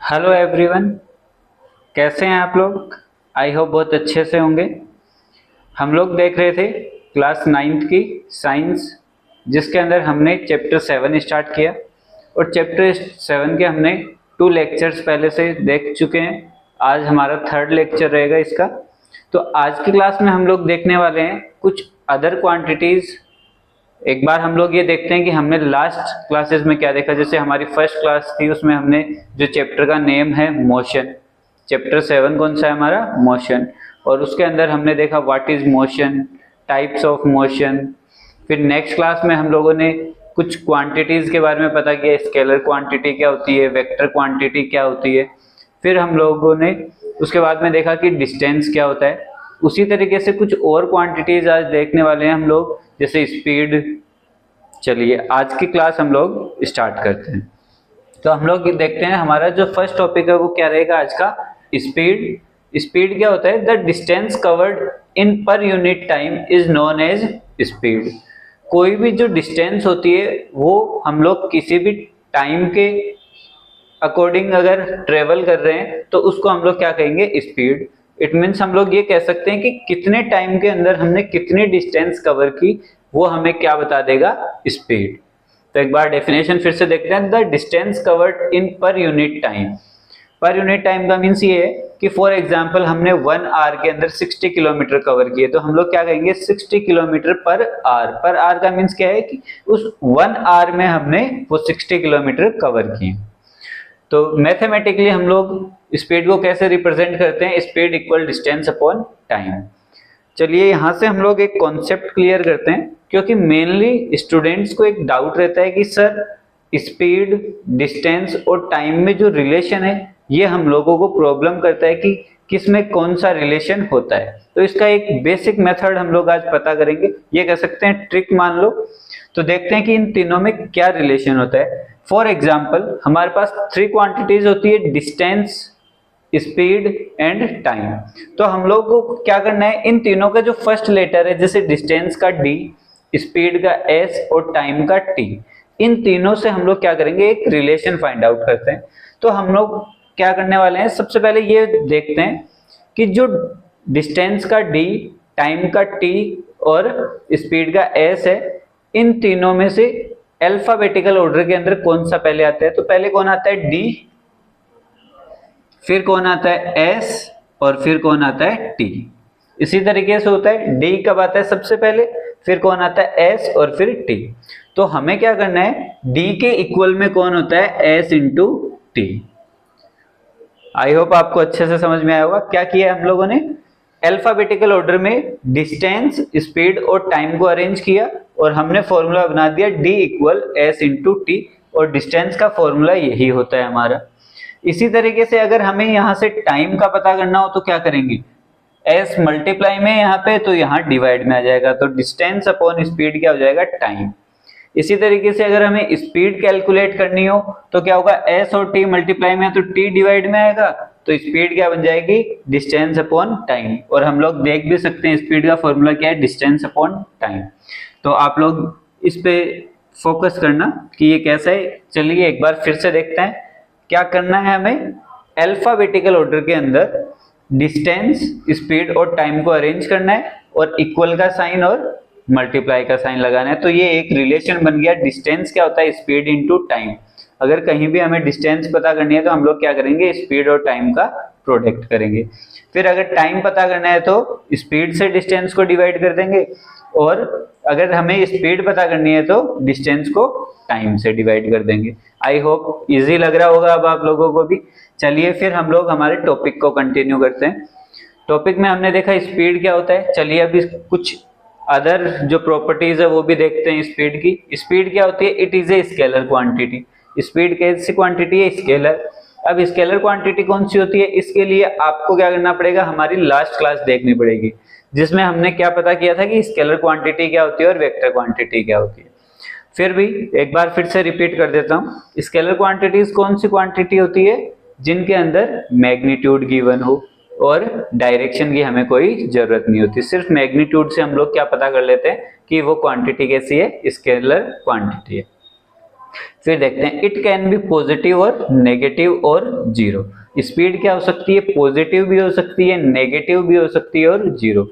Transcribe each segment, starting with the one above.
Hello everyone, कैसे हैं आप लोग। आई होप बहुत अच्छे से होंगे। हम लोग देख रहे थे क्लास नाइन्थ की साइंस, जिसके अंदर हमने चैप्टर 7 स्टार्ट किया और चैप्टर 7 के हमने 2 लेक्चर्स पहले से देख चुके हैं। आज हमारा 3rd लेक्चर रहेगा इसका। तो आज की क्लास में हम लोग देखने वाले हैं कुछ अदर क्वांटिटीज़। एक बार हम लोग ये देखते हैं कि हमने लास्ट क्लासेस में क्या देखा। जैसे हमारी फर्स्ट क्लास थी, उसमें हमने जो चैप्टर का नेम है मोशन, चैप्टर 7 कौन सा है हमारा, मोशन। और उसके अंदर हमने देखा what is motion, types of motion. फिर नेक्स्ट क्लास में हम लोगों ने कुछ क्वांटिटीज के बारे में पता किया, स्केलर क्वांटिटी क्या होती है, वेक्टर क्वांटिटी क्या होती है। फिर हम लोगों ने उसके बाद में देखा कि डिस्टेंस क्या होता है। उसी तरीके से कुछ और क्वांटिटीज आज देखने वाले हैं हम लोग, जैसे स्पीड। चलिए आज की क्लास हम लोग स्टार्ट करते हैं। तो हम लोग देखते हैं हमारा जो फर्स्ट टॉपिक है वो क्या रहेगा आज का, स्पीड। स्पीड क्या होता है, the distance covered in per unit time is known as speed. कोई भी जो डिस्टेंस होती है वो हम लोग किसी भी टाइम के अकॉर्डिंग अगर ट्रेवल कर रहे हैं तो उसको हम लोग क्या कहेंगे, स्पीड। इट मीन्स हम लोग ये कह सकते हैं कि कितने टाइम के अंदर हमने कितनी डिस्टेंस कवर की, वो हमें क्या बता देगा, स्पीड। तो एक बार डेफिनेशन फिर से देखते हैं, the distance covered in per unit time. पर यूनिट टाइम का मीन्स ये है कि फॉर एग्जांपल हमने 1 आवर के अंदर 60 किलोमीटर कवर किए, तो हम लोग क्या कहेंगे, 60 kilometre per hour. Per hour का मीन्स क्या है कि उस 1 आवर में हमने वो 60 किलोमीटर कवर किए। तो मैथमेटिकली हम लोग स्पीड को कैसे रिप्रेजेंट करते हैं, speed equal distance upon time. चलिए यहाँ से हम लोग एक कॉन्सेप्ट क्लियर करते हैं, क्योंकि मेनली स्टूडेंट्स को एक डाउट रहता है कि सर स्पीड, डिस्टेंस और टाइम में जो रिलेशन है ये हम लोगों को प्रॉब्लम करता है कि किसमें कौन सा रिलेशन होता है। तो इसका एक बेसिक मेथड हम लोग आज पता करेंगे, ये कह सकते हैं ट्रिक मान लो। तो देखते हैं कि इन तीनों में क्या रिलेशन होता है। फॉर एग्जाम्पल हमारे पास 3 क्वांटिटीज होती है, डिस्टेंस, स्पीड एंड टाइम। तो हम लोग को क्या करना है, इन तीनों का जो फर्स्ट लेटर है, जैसे डिस्टेंस का डी, स्पीड का एस और टाइम का टी, इन तीनों से हम लोग क्या करेंगे, एक रिलेशन फाइंड आउट करते हैं। तो हम लोग क्या करने वाले हैं, सबसे पहले ये देखते हैं कि जो डिस्टेंस का डी, टाइम का टी और स्पीड का एस है, इन तीनों में से अल्फाबेटिकल ऑर्डर के अंदर कौन सा पहले आता है। तो पहले कौन आता है, डी, फिर कौन आता है, एस, और फिर कौन आता है, टी। इसी तरीके से होता है, डी कब आता है सबसे पहले, फिर कौन आता है, एस, और फिर टी। तो हमें क्या करना है, डी के इक्वल में कौन होता है, एस इंटू टी। आई होप आपको अच्छे से समझ में आया होगा। क्या किया हम लोगों ने, अल्फाबेटिकल ऑर्डर में डिस्टेंस, स्पीड और टाइम को अरेंज किया और हमने फॉर्मूला बना दिया D equal S into T, और डिस्टेंस का फॉर्मूला यही होता है हमारा। इसी तरीके से अगर हमें यहाँ से टाइम का पता करना हो तो क्या करेंगे, एस मल्टीप्लाई में यहाँ पे, तो यहाँ डिवाइड में आ जाएगा, तो डिस्टेंस अपॉन स्पीड क्या हो जाएगा, टाइम। इसी तरीके से अगर हमें स्पीड कैलकुलेट करनी हो तो क्या होगा, एस और टी मल्टीप्लाई में है तो टी डिवाइड में आएगा, तो स्पीड क्या बन जाएगी, डिस्टेंस अपॉन टाइम। और हम लोग देख भी सकते हैं स्पीड का फॉर्मूला क्या है, डिस्टेंस अपॉन टाइम। तो आप लोग इस पे फोकस करना कि ये कैसा है। चलिए एक बार फिर से देखते हैं क्या करना है हमें। अल्फाबेटिकल ऑर्डर के अंदर डिस्टेंस, स्पीड और टाइम को अरेंज करना है और इक्वल का साइन और मल्टीप्लाई का साइन लगाना है। तो ये एक रिलेशन बन गया, डिस्टेंस क्या होता है, स्पीड इंटू टाइम। अगर कहीं भी हमें डिस्टेंस पता करनी है तो हम लोग क्या करेंगे, स्पीड और टाइम का प्रोडक्ट करेंगे। फिर अगर टाइम पता करना है तो स्पीड से डिस्टेंस को डिवाइड कर देंगे, और अगर हमें स्पीड पता करनी है तो डिस्टेंस को टाइम से डिवाइड कर देंगे। आई होप इजी लग रहा होगा अब आप लोगों को भी। चलिए फिर हम लोग हमारे टॉपिक को कंटिन्यू करते हैं। टॉपिक में हमने देखा स्पीड क्या होता है। चलिए अभी कुछ अदर जो प्रॉपर्टीज है वो भी देखते हैं स्पीड की। स्पीड क्या होती है, it is a scalar quantity. Speed कैसी क्वांटिटी है, स्केलर। अब स्केलर क्वांटिटी कौन सी होती है, इसके लिए आपको क्या करना पड़ेगा, हमारी लास्ट क्लास देखनी पड़ेगी, जिसमें हमने क्या पता किया था कि स्केलर क्वांटिटी क्या होती है और वेक्टर क्वांटिटी क्या होती है। फिर भी एक बार फिर से रिपीट कर देता हूँ। स्केलर क्वांटिटीज कौन सी क्वांटिटी होती है, जिनके अंदर मैग्नीट्यूड गिवन हो और डायरेक्शन की हमें कोई जरूरत नहीं होती। सिर्फ मैग्नीट्यूड से हम लोग क्या पता कर लेते हैं कि वो क्वांटिटी कैसी है, स्केलर क्वांटिटी है। फिर देखते हैं इट कैन बी पॉजिटिव और नेगेटिव और जीरो। स्पीड क्या हो सकती है, पॉजिटिव भी हो सकती है, नेगेटिव भी हो सकती है और जीरो।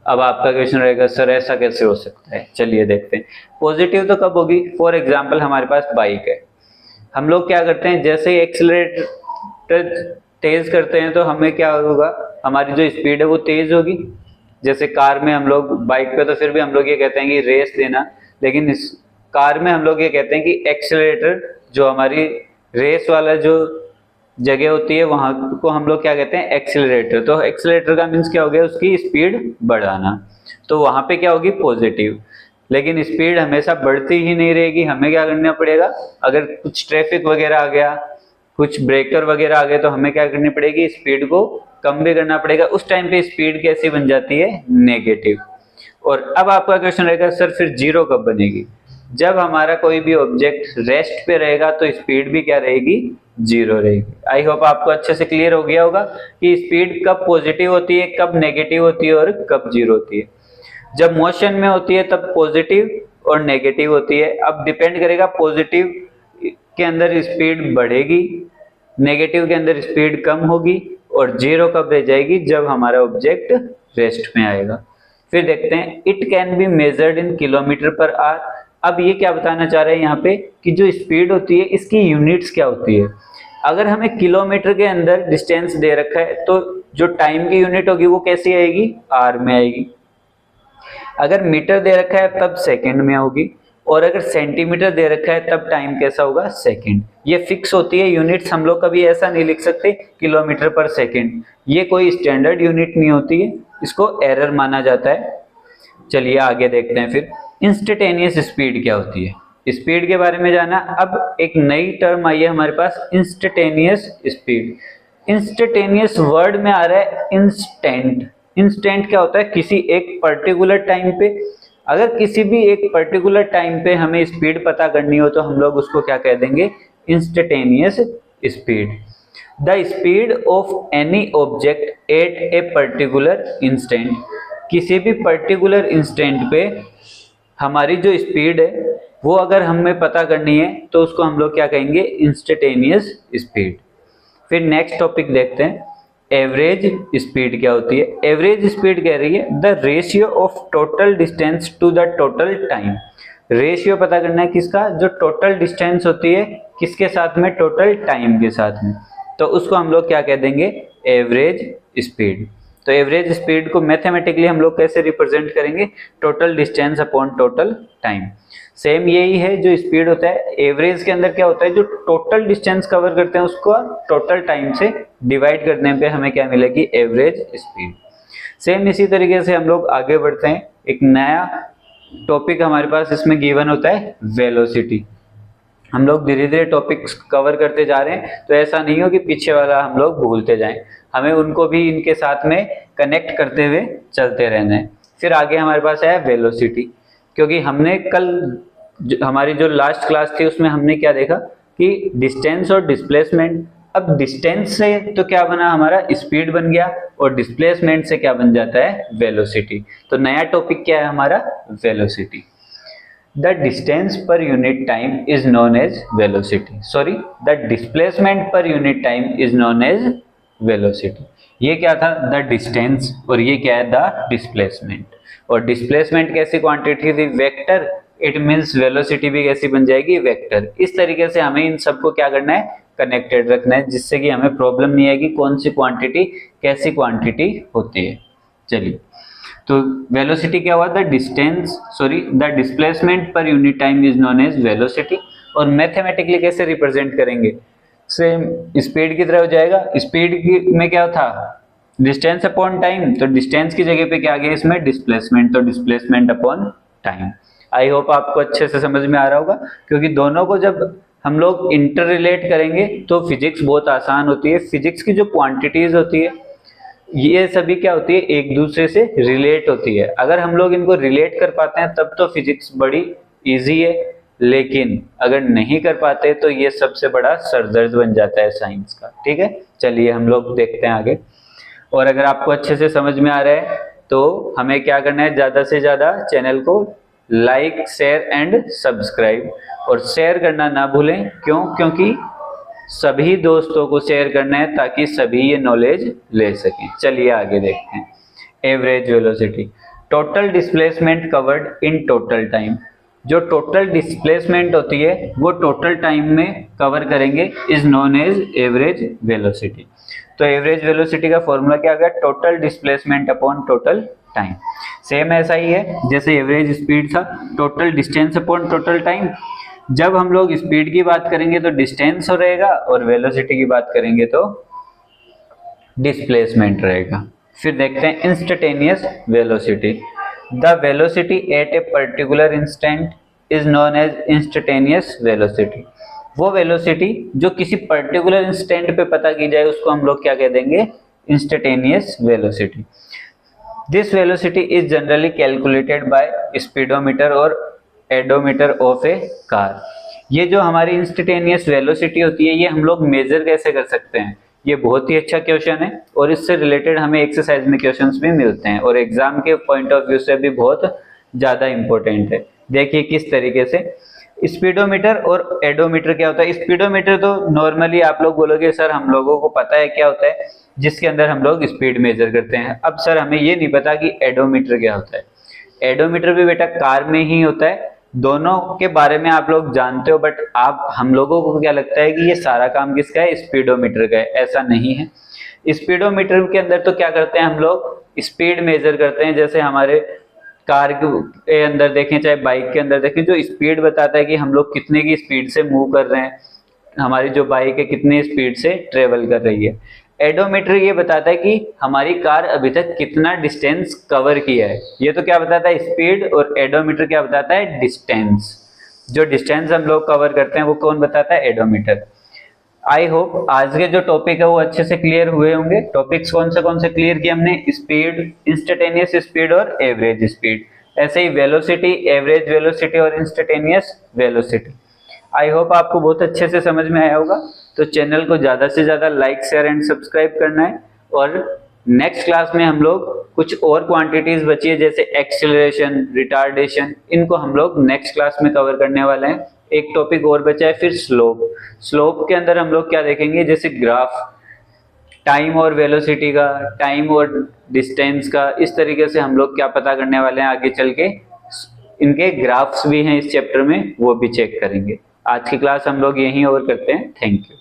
अब आपका क्वेश्चन रहेगा सर ऐसा कैसे हो सकता है, चलिए देखते हैं। पॉजिटिव तो कब होगी, फॉर एग्जांपल हमारे पास बाइक है, हम लोग क्या करते हैं जैसे ही एक्सीलरेटर तेज करते हैं तो हमें क्या होगा, हमारी जो स्पीड है वो तेज होगी। जैसे कार में हम लोग, बाइक पे तो फिर भी हम लोग ये कहते हैं कि रेस देना, लेकिन इस कार में हम लोग ये कहते हैं कि एक्सीलरेटर, जो हमारी रेस वाला जो जगह होती है वहां को हम लोग क्या कहते हैं, एक्सीलरेटर। तो एक्सीलरेटर का मीन्स क्या हो गया, उसकी स्पीड बढ़ाना। तो वहां पे क्या होगी, पॉजिटिव। लेकिन स्पीड हमेशा बढ़ती ही नहीं रहेगी, हमें क्या करना पड़ेगा, अगर कुछ ट्रैफिक वगैरह आ गया, कुछ ब्रेकर वगैरह आ गए, तो हमें क्या करनी पड़ेगी, स्पीड को कम भी करना पड़ेगा। उस टाइम पे स्पीड कैसी बन जाती है, नेगेटिव। और अब आपका क्वेश्चन रहेगा सर फिर जीरो कब बनेगी, जब हमारा कोई भी ऑब्जेक्ट रेस्ट पे रहेगा तो स्पीड भी क्या रहेगी, जीरो रहेगी। आई होप आपको अच्छे से क्लियर हो गया होगा कि स्पीड कब पॉजिटिव होती है, कब नेगेटिव होती है और कब जीरो होती है। जब मोशन में होती है तब पॉजिटिव और नेगेटिव होती है। अब डिपेंड करेगा, पॉजिटिव के अंदर स्पीड बढ़ेगी, नेगेटिव के अंदर स्पीड कम होगी, और जीरो कब रह जाएगी, जब हमारा ऑब्जेक्ट रेस्ट में आएगा। फिर देखते हैं it can be measured in kilometre per hour. अब ये क्या बताना चाह रहे हैं यहाँ पे कि जो स्पीड होती है इसकी यूनिट्स क्या होती है। अगर हमें किलोमीटर के अंदर डिस्टेंस दे रखा है तो जो टाइम की यूनिट होगी वो कैसी आएगी, आर में आएगी। अगर मीटर दे रखा है तब सेकंड में होगी, और अगर सेंटीमीटर दे रखा है तब टाइम कैसा होगा, सेकंड। ये फिक्स होती है यूनिट्स, हम लोग कभी ऐसा नहीं लिख सकते किलोमीटर पर सेकंड, ये कोई स्टैंडर्ड यूनिट नहीं होती है, इसको एरर माना जाता है। चलिए आगे देखते हैं फिर इंस्टेंटेनियस स्पीड क्या होती है। स्पीड के बारे में जाना, अब एक नई टर्म आई है हमारे पास, इंस्टेंटेनियस स्पीड। इंस्टेंटेनियस वर्ड में आ रहा है इंस्टेंट। इंस्टेंट क्या होता है, किसी एक पर्टिकुलर टाइम पे, अगर किसी भी एक पर्टिकुलर टाइम पे हमें स्पीड पता करनी हो तो हम लोग उसको क्या कह देंगे, instantaneous speed. The speed of any object at a particular instant. किसी भी पर्टिकुलर इंस्टेंट पे हमारी जो स्पीड है वो अगर हमें पता करनी है तो उसको हम लोग क्या कहेंगे, इंस्टेंटेनियस स्पीड। फिर नेक्स्ट टॉपिक देखते हैं, एवरेज स्पीड क्या होती है। एवरेज स्पीड कह रही है the ratio of total distance to the total time. Ratio पता करना है किसका, जो टोटल डिस्टेंस होती है किसके साथ में, टोटल टाइम के साथ में, तो उसको हम लोग क्या कह देंगे, एवरेज स्पीड। तो एवरेज स्पीड को मैथमेटिकली हम लोग कैसे रिप्रेजेंट करेंगे, total distance upon total time. Same यही है जो स्पीड होता है, एवरेज के अंदर क्या होता है, जो टोटल डिस्टेंस कवर करते हैं उसको टोटल टाइम से डिवाइड करने पे हमें क्या मिलेगी, एवरेज स्पीड। सेम इसी तरीके से हम लोग आगे बढ़ते हैं, एक नया टॉपिक हमारे पास इसमें गिवन होता है, वेलोसिटी। हम लोग धीरे धीरे टॉपिक्स कवर करते जा रहे हैं, तो ऐसा नहीं हो कि पीछे वाला हम लोग भूलते जाएं, हमें उनको भी इनके साथ में कनेक्ट करते हुए चलते रहना है। फिर आगे हमारे पास है वेलोसिटी, क्योंकि हमने कल हमारी जो लास्ट क्लास थी उसमें हमने क्या देखा कि डिस्टेंस और डिस्प्लेसमेंट। अब डिस्टेंस से तो क्या बना, हमारा स्पीड बन गया, और डिस्प्लेसमेंट से क्या बन जाता है, वेलोसिटी। तो नया टॉपिक क्या है हमारा, velocity. The distance per unit time is known as velocity. Sorry, the displacement per unit time is known as velocity. ये क्या था, the distance, और ये क्या है, the displacement। और displacement कैसी क्वांटिटी थी, वेक्टर, इट मीन्स वेलोसिटी भी कैसी बन जाएगी, वेक्टर। इस तरीके से हमें इन सबको क्या करना है, कनेक्टेड रखना है, जिससे कि हमें प्रॉब्लम नहीं आएगी कौन सी क्वांटिटी कैसी क्वांटिटी होती है। चलिए, तो वेलोसिटी क्या हुआ, the displacement per unit time is known as velocity. और मैथमेटिकली कैसे रिप्रेजेंट करेंगे, सेम स्पीड की तरह हो जाएगा। स्पीड में क्या था, डिस्टेंस अपॉन टाइम, तो डिस्टेंस की जगह पे क्या आ गया इसमें, डिस्प्लेसमेंट, तो displacement upon time. I hope आपको अच्छे से समझ में आ रहा होगा, क्योंकि दोनों को जब हम लोग इंटर रिलेट करेंगे तो फिजिक्स बहुत आसान होती है। फिजिक्स की जो क्वांटिटीज होती है ये सभी क्या होती है, एक दूसरे से रिलेट होती है। अगर हम लोग इनको रिलेट कर पाते हैं तब तो फिजिक्स बड़ी इजी है, लेकिन अगर नहीं कर पाते तो ये सबसे बड़ा सरदर्द बन जाता है साइंस का। ठीक है, चलिए हम लोग देखते हैं आगे। और अगर आपको अच्छे से समझ में आ रहा है तो हमें क्या करना है, ज़्यादा से ज़्यादा चैनल को लाइक शेयर एंड सब्सक्राइब, और शेयर करना ना भूलें। क्यों? क्योंकि सभी दोस्तों को शेयर करना है ताकि सभी ये नॉलेज ले सकें। चलिए आगे देखते हैं। Average velocity, total displacement covered in total time. जो टोटल डिस्प्लेसमेंट होती है वो टोटल टाइम में कवर करेंगे, is known as average velocity. तो एवरेज वेलोसिटी का फॉर्मूला क्या आ गया? Total displacement upon total time. Same ऐसा ही है जैसे एवरेज स्पीड था, total distance upon total time. जब हम लोग स्पीड की बात करेंगे तो डिस्टेंस हो रहेगा, और वेलोसिटी की बात करेंगे तो डिस्प्लेसमेंट रहेगा। फिर देखते हैं instantaneous velocity. The velocity at a particular instant is known as instantaneous velocity. वो वेलोसिटी जो किसी पर्टिकुलर इंस्टेंट पे पता की जाए उसको हम लोग क्या कह देंगे? Instantaneous velocity. This velocity is generally calculated by speedometer और एडोमीटर ऑफ ए कार। ये जो हमारी इंस्टेंटेनियस वेलोसिटी होती है ये हम लोग मेजर कैसे कर सकते हैं? ये बहुत ही अच्छा क्वेश्चन है, और इससे रिलेटेड हमें एक्सरसाइज में क्वेश्चंस भी मिलते हैं, और एग्जाम के पॉइंट ऑफ व्यू से भी बहुत ज़्यादा इंपॉर्टेंट है। देखिए किस तरीके से। स्पीडोमीटर और एडोमीटर क्या होता है? स्पीडोमीटर तो नॉर्मली आप लोग बोलोगे सर हम लोगों को पता है क्या होता है, जिसके अंदर हम लोग स्पीड मेजर करते हैं। अब सर हमें ये नहीं पता कि एडोमीटर क्या होता है। एडोमीटर भी बेटा कार में ही होता है। दोनों के बारे में आप लोग जानते हो, बट आप हम लोगों को क्या लगता है कि ये सारा काम किसका है? स्पीडोमीटर का है। ऐसा नहीं है। स्पीडोमीटर के अंदर तो क्या करते हैं हम लोग? स्पीड मेजर करते हैं। जैसे हमारे कार के अंदर देखें चाहे बाइक के अंदर देखें, जो स्पीड बताता है कि हम लोग कितने की स्पीड से मूव कर रहे हैं, हमारी जो बाइक है कितनी स्पीड से ट्रेवल कर रही है। एडोमीटर ये बताता है कि हमारी कार अभी तक कितना डिस्टेंस कवर किया है। ये तो क्या बताता है? स्पीड। और एडोमीटर क्या बताता है? डिस्टेंस। जो डिस्टेंस हम लोग कवर करते हैं वो कौन बताता है? एडोमीटर। आई होप आज के जो टॉपिक है वो अच्छे से क्लियर हुए होंगे। टॉपिक्स कौन से क्लियर किए हमने? स्पीड, इंस्टेंटेनियस स्पीड और एवरेज स्पीड। ऐसे ही वेलोसिटी, एवरेज वेलोसिटी और इंस्टेंटेनियस वेलोसिटी। आई होप आपको बहुत अच्छे से समझ में आया होगा। तो चैनल को ज़्यादा से ज़्यादा लाइक शेयर एंड सब्सक्राइब करना है। और नेक्स्ट क्लास में हम लोग कुछ और क्वांटिटीज बची है जैसे एक्सेलरेशन, रिटार्डेशन, इनको हम लोग नेक्स्ट क्लास में कवर करने वाले हैं। एक टॉपिक और बचा है फिर स्लोप। स्लोप के अंदर हम लोग क्या देखेंगे? जैसे ग्राफ, टाइम और वेलोसिटी का, टाइम और डिस्टेंस का, इस तरीके से हम लोग क्या पता करने वाले हैं आगे चल के। इनके ग्राफ्स भी हैं इस चैप्टर में, वो भी चेक करेंगे। आज की क्लास हम लोग यहीं और करते हैं। Thank you.